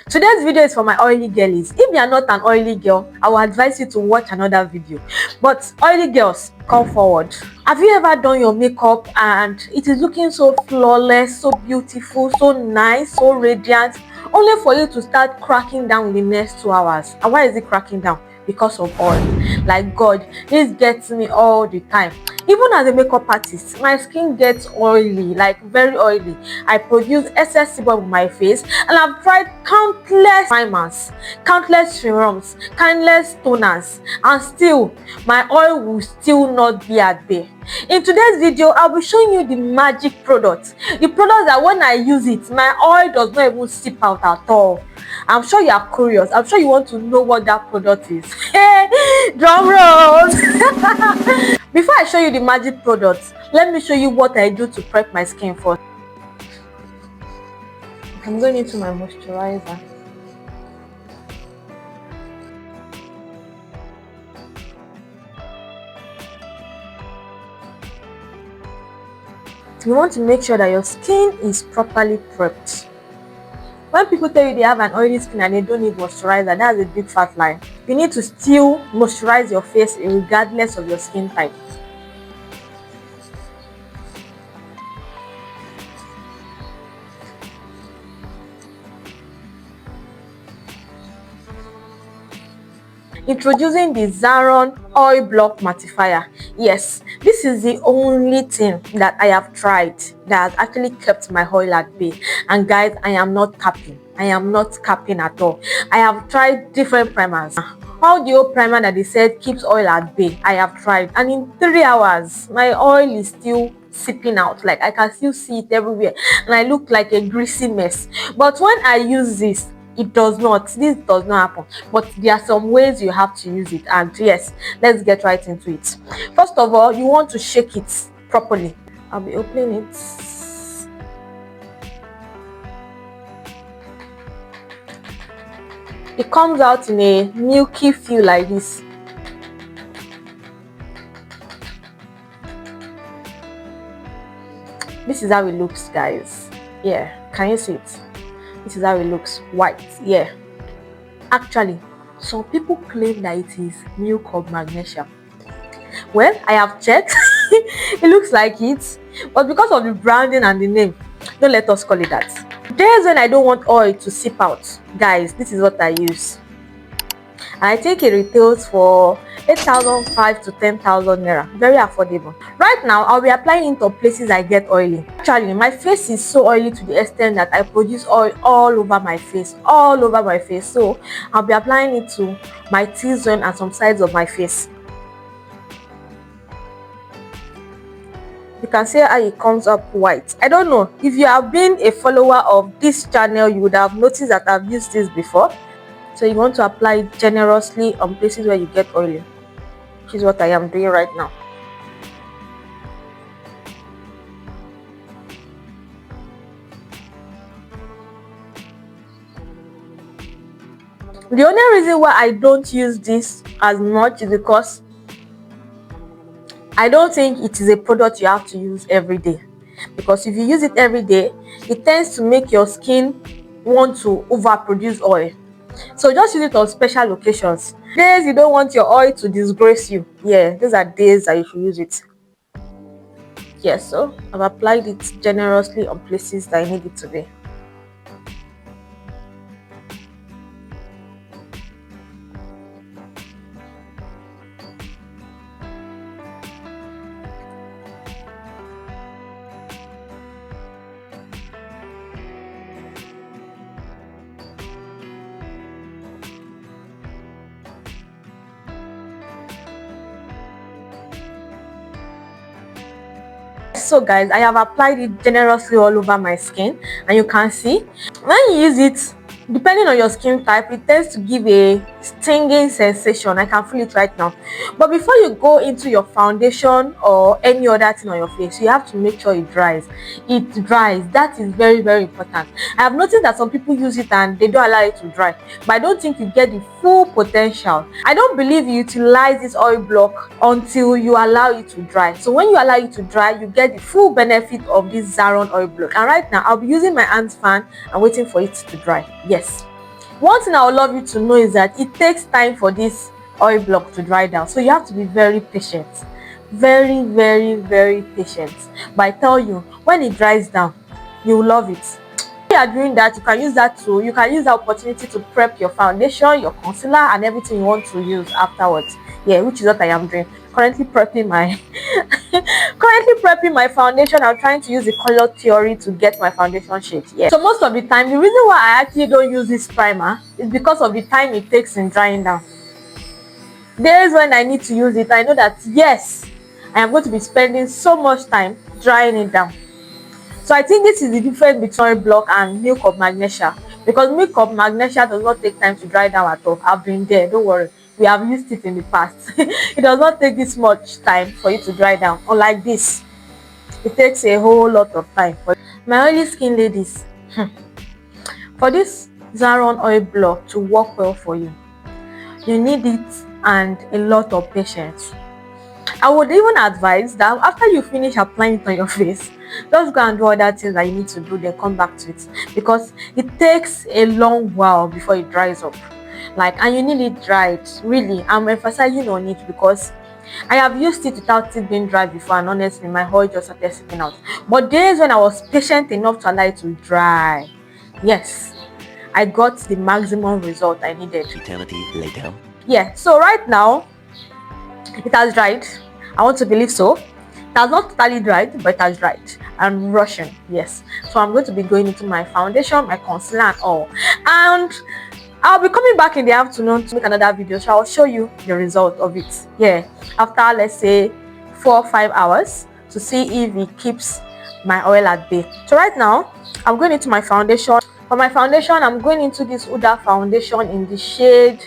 Today's video is for my oily girlies. If you are not an oily girl, I will advise you to watch another video. But oily girls, come forward. Have you ever done your makeup and it is looking so flawless, so beautiful, so nice, so radiant, only for you to start cracking down in the next 2 hours? And why is it cracking down? Because of oil. Like God, this gets me all the time. Even as a makeup artist, my skin gets oily, like very oily. I produce excess sebum on my face, and I've tried countless primers, countless serums, countless toners, and still my oil will still not be at bay. In today's video, I'll be showing you the magic product, the product that when I use it, my oil does not even seep out at all. I'm sure you are curious. I'm sure you want to know what that product is. Drum rolls. Before I show you the magic product, let me show you what I do to prep my skin first. I'm going into my moisturizer. You want to make sure that your skin is properly prepped. When people tell you they have an oily skin and they don't need moisturizer, that's a big fat lie. You need to still moisturize your face regardless of your skin type. Introducing the Zaron Oil Block Mattifier. Yes, this is the only thing that I have tried that has actually kept my oil at bay. And guys, I am not capping. I am not capping at all. I have tried different primers. All the old primer that they said keeps oil at bay, I have tried. And in 3 hours, my oil is still seeping out. Like I can still see it everywhere. And I look like a greasy mess. But when I use this, it does not. This does not happen. But there are some ways you have to use it. And yes, let's get right into it. First of all, you want to shake it properly. I'll be opening it. It comes out in a milky feel like this. This is how it looks, guys. Yeah, can you see it? This is how it looks. White. Yeah. Actually, some people claim that it is milk of magnesia. Well, I have checked. It looks like it, but because of the branding and the name, don't let us call it that. Days when I don't want oil to seep out, guys, this is what I use. And I think it retails for 8,500 to 10,000 naira. Very affordable. Right now, I'll be applying it to places I get oily. Actually, my face is so oily to the extent that I produce oil all over my face. All over my face. So, I'll be applying it to my T-zone and some sides of my face. You can see how it comes up white. I don't know. If you have been a follower of this channel, you would have noticed that I've used this before. So you want to apply it generously on places where you get oily, which is what I am doing right now. The only reason why I don't use this as much is because I don't think it is a product you have to use every day. Because if you use it every day, it tends to make your skin want to overproduce oil. So just use it on special occasions. Days you don't want your oil to disgrace you. Yeah, these are days that you should use it. Yes, so I've applied it generously on places that I need it to be. So guys, I have applied it generously all over my skin, and you can see when you use it, depending on your skin type, it tends to give a stinging sensation. I can feel it right now. But before you go into your foundation or any other thing on your face, you have to make sure it dries. It dries. That is very, very important. I have noticed that some people use it and they don't allow it to dry, but I don't think you get the full potential. I don't believe you utilize this oil block until you allow it to dry. So when you allow it to dry, you get the full benefit of this Zaron oil block. And right now, I'll be using my hand fan and waiting for it to dry. Yes. One thing I would love you to know is that it takes time for this oil block to dry down, so you have to be very patient, very very very patient. But I tell you, when it dries down, you will love it. When you are doing that, you can use that opportunity to prep your foundation, your concealer, and everything you want to use afterwards. Yeah, which is what I am doing. Currently prepping my foundation. I'm trying to use the color theory to get my foundation shade. Yeah. So most of the time, the reason why I actually don't use this primer is because of the time it takes in drying down. Days when I need to use it, I know that yes, I am going to be spending so much time drying it down. So I think this is the difference between oil block and milk of magnesia, because milk of magnesia does not take time to dry down at all. I've been there, don't worry. We have used it in the past. It does not take this much time for it to dry down. Unlike this, it takes a whole lot of time. My oily skin ladies, for this Zaron oil block to work well for you, you need it and a lot of patience. I would even advise that after you finish applying it on your face, just go and do other things that you need to do, then come back to it, because it takes a long while before it dries up. And you need it dried. Really, I'm emphasizing on it because I have used it without it being dry before, and honestly my hair just started slipping out. But days when I was patient enough to allow it to dry, yes, I got the maximum result I needed. Eternity later. Yeah, so right now it has dried. I want to believe so. It has not totally dried, but it has dried. I'm rushing, yes. So I'm going to be going into my foundation, my concealer and all. And I'll be coming back in the afternoon to make another video, so I'll show you the result of it. Yeah, after let's say 4 or 5 hours, to see if it keeps my oil at bay. So right now, I'm going into my foundation. For my foundation, I'm going into this Huda foundation in the shade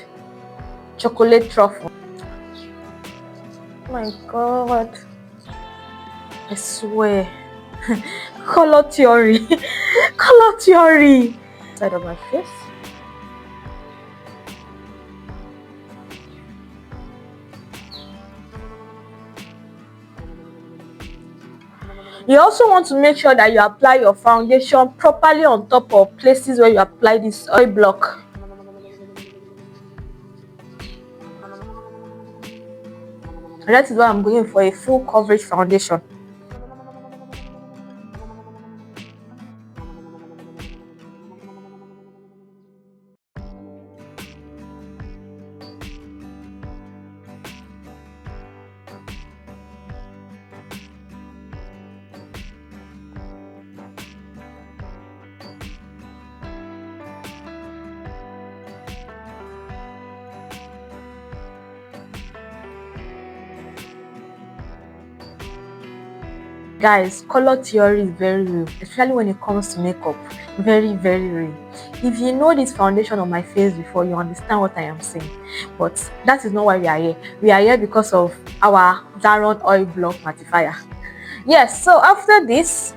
Chocolate Truffle. Oh my god, I swear. Color theory. Color theory. Side of my face. You also want to make sure that you apply your foundation properly on top of places where you apply this oil block. And that is why I'm going for a full coverage foundation. Guys, color theory is very real, especially when it comes to makeup. Very very real. If you know this foundation on my face before, you understand what I am saying. But that is not why we are here. We are here because of our Zaron Oil Block Mattifier. Yes, so after this,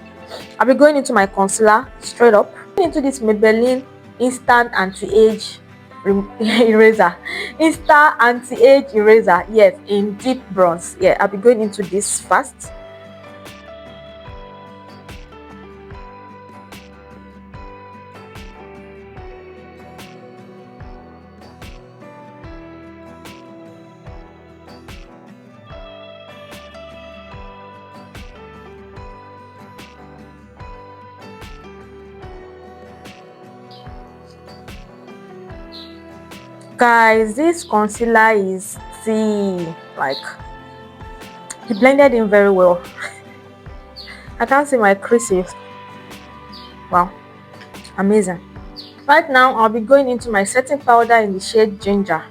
I'll be going into my concealer straight up. Into this Maybelline Instant Anti-Age Eraser. Instant Anti-Age Eraser. Yes, in deep bronze. Yeah, I'll be going into this fast. Guys, this concealer is tea. It blended in very well. I can't see my creases. Wow, amazing. Right now I'll be going into my setting powder in the shade Ginger.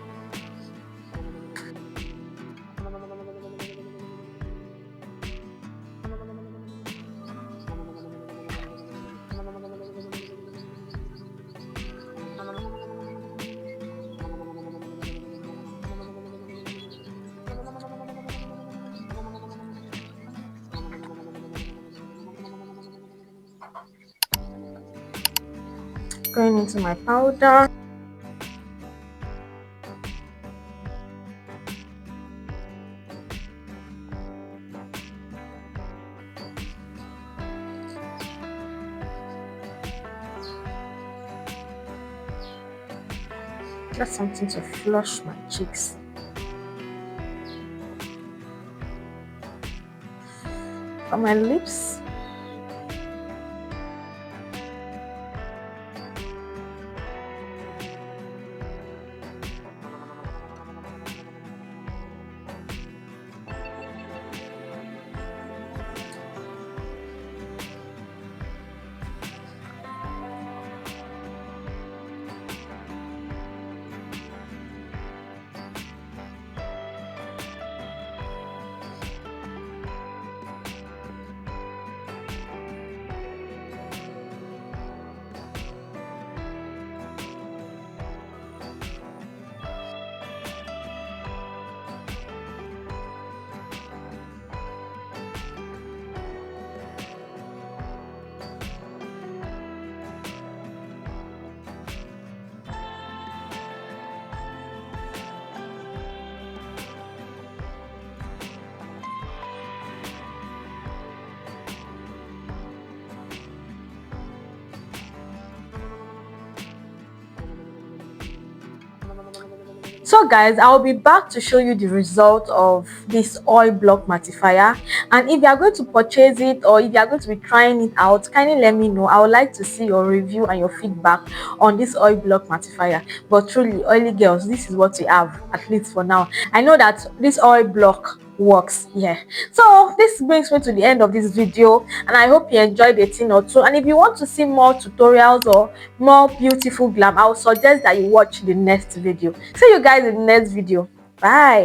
Going into my powder. Just something to flush my cheeks. On my lips. So guys, I'll be back to show you the result of this oil block mattifier, and if you are going to purchase it or if you are going to be trying it out, kindly let me know. I would like to see your review and your feedback on this oil block mattifier. But truly, oily girls, this is what we have, at least for now. I know that this oil block works. Yeah, so this brings me to the end of this video, and I hope you enjoyed a thing or two. And if you want to see more tutorials or more beautiful glam, I would suggest that you watch the next video. See you guys in the next video. Bye.